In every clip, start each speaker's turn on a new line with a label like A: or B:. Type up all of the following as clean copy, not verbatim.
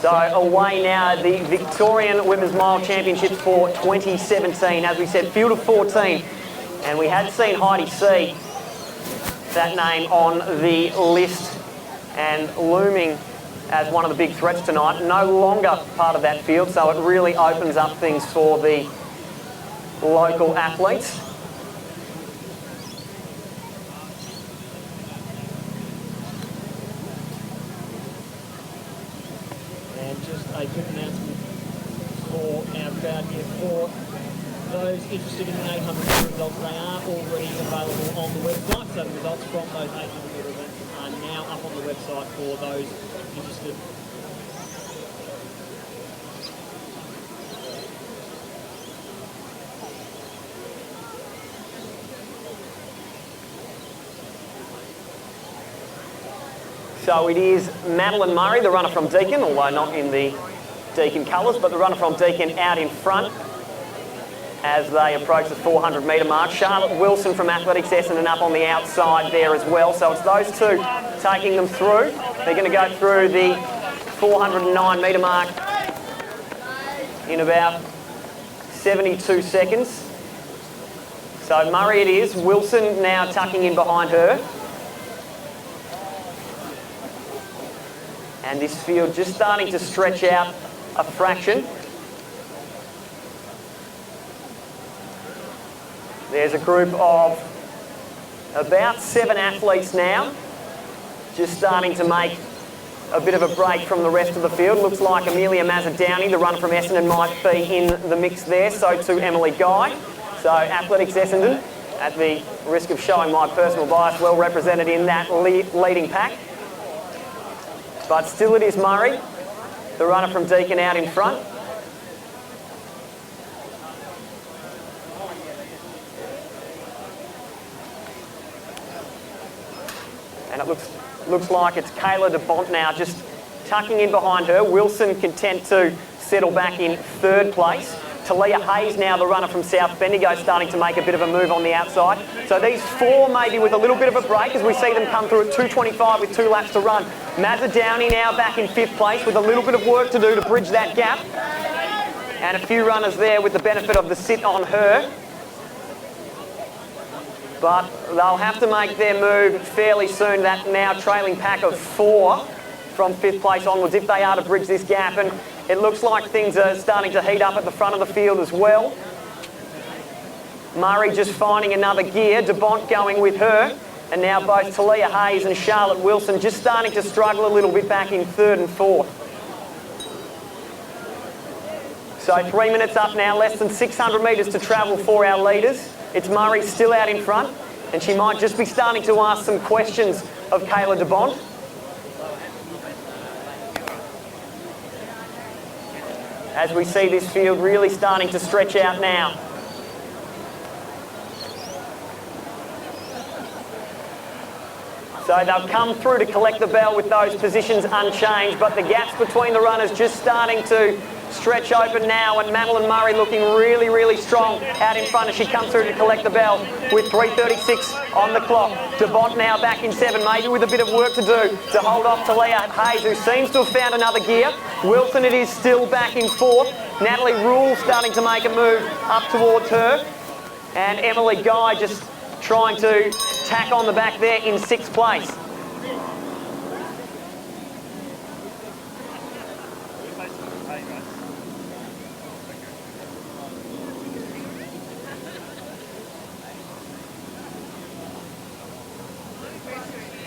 A: So away now, the Victorian Women's Mile Championships for 2017. As we said, field of 14. And we had seen Heidi C, that name on the list and looming as one of the big threats tonight. No longer part of that field, so it really opens up things for the local athletes.
B: And just a quick announcement for our crowd here. For those interested in the 800 metre results, they are already available on the website. So the results from those 800 metre events are now up on the website for those interested.
A: So it is Madeleine Murray, the runner from Deakin, although not in the Deakin colours, but the runner from Deakin out in front as they approach the 400 metre mark. Charlotte Wilson from Athletics Essendon up on the outside there as well. So it's those two taking them through. They're going to go through the 409 metre mark in about 72 seconds. So Murray it is. Wilson now tucking in behind her. And this field just starting to stretch out a fraction. There's a group of about 7 athletes now, just starting to make a bit of a break from the rest of the field. Looks like Amelia Mazza-Downey, the runner from Essendon, might be in the mix there. So too Emily Guy. So Athletics Essendon, at the risk of showing my personal bias, well represented in that leading pack. But still it is Murray, the runner from Deakin, out in front. And it looks like it's Kayla de Bondt now just tucking in behind her. Wilson content to settle back in 3rd place. Teleah Hayes now, the runner from South Bendigo, starting to make a bit of a move on the outside. So these 4 maybe with a little bit of a break as we see them come through at 2:25 with 2 laps to run. Mazza-Downey now back in 5th place with a little bit of work to do to bridge that gap. And a few runners there with the benefit of the sit on her. But they'll have to make their move fairly soon, that now trailing pack of 4 from 5th place onwards, if they are to bridge this gap. And it looks like things are starting to heat up at the front of the field as well. Murray just finding another gear, de Bondt going with her. And now both Teleah Hayes and Charlotte Wilson just starting to struggle a little bit back in 3rd and 4th. So 3 minutes up now, less than 600 metres to travel for our leaders. It's Murray still out in front, and she might just be starting to ask some questions of Kayla de Bondt. As we see this field really starting to stretch out now. So they've come through to collect the bell with those positions unchanged, but the gaps between the runners just starting to stretch open now, and Madeleine Murray looking really, really strong out in front as she comes through to collect the bell with 3:36 on the clock. De Bondt now back in 7, maybe with a bit of work to do to hold off Teleah Hayes, who seems to have found another gear. Wilson it is still back in 4th. Natalie Rule starting to make a move up towards her. And Emily Guy just trying to tack on the back there in 6th place.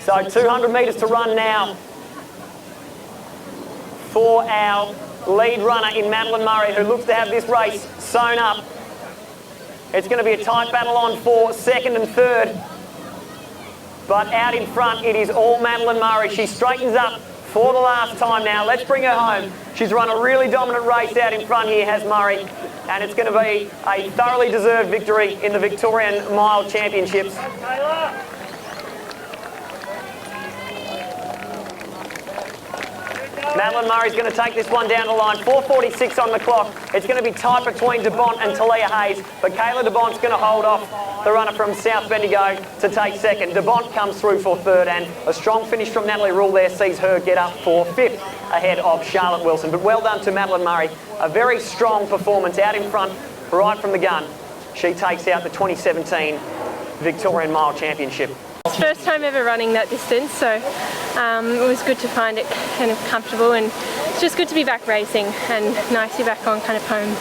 A: So 200 metres to run now for our lead runner in Madeleine Murray, who looks to have this race sewn up. It's going to be a tight battle on for 2nd and 3rd. But out in front, it is all Madeleine Murray. She straightens up for the last time now. Let's bring her home. She's run a really dominant race out in front here, has Murray. And it's going to be a thoroughly deserved victory in the Victorian Mile Championships. Madeleine Murray's going to take this one down the line. 4:46 on the clock. It's going to be tight between de Bondt and Teleah Hayes, but Kayla de Bondt's going to hold off the runner from South Bendigo to take 2nd. De Bondt comes through for 3rd, and a strong finish from Natalie Rule there sees her get up for 5th. ahead of Charlotte Wilson. But well done to Madeleine Murray. A very strong performance out in front, right from the gun. She takes out the 2017 Victorian Mile Championship.
C: It's the first time ever running that distance, so it was good to find it kind of comfortable, and it's just good to be back racing and nice to be back on kind of home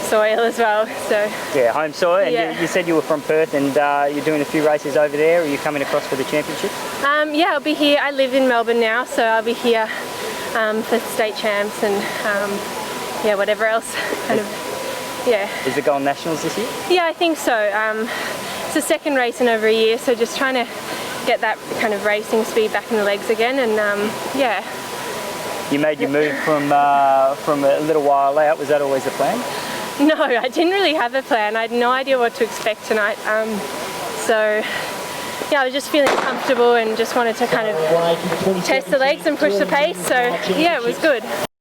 C: soil as well. So
D: yeah, home soil. And
C: yeah.
D: you said you were from Perth, and you're doing a few races over there. Are you coming across for the championship?
C: Yeah, I'll be here. I live in Melbourne now, so I'll be here for state champs and yeah, whatever else. Kind of, yeah.
D: Is it going nationals this year?
C: Yeah, I think so. It's the second race in over a year, so just trying to get that kind of racing speed back in the legs again, and yeah.
D: You made your move from a little while out. Was that always the plan?
C: No, I didn't really have a plan. I had no idea what to expect tonight. So yeah, I was just feeling comfortable and just wanted to kind of test the legs and push the pace. So yeah, it was good.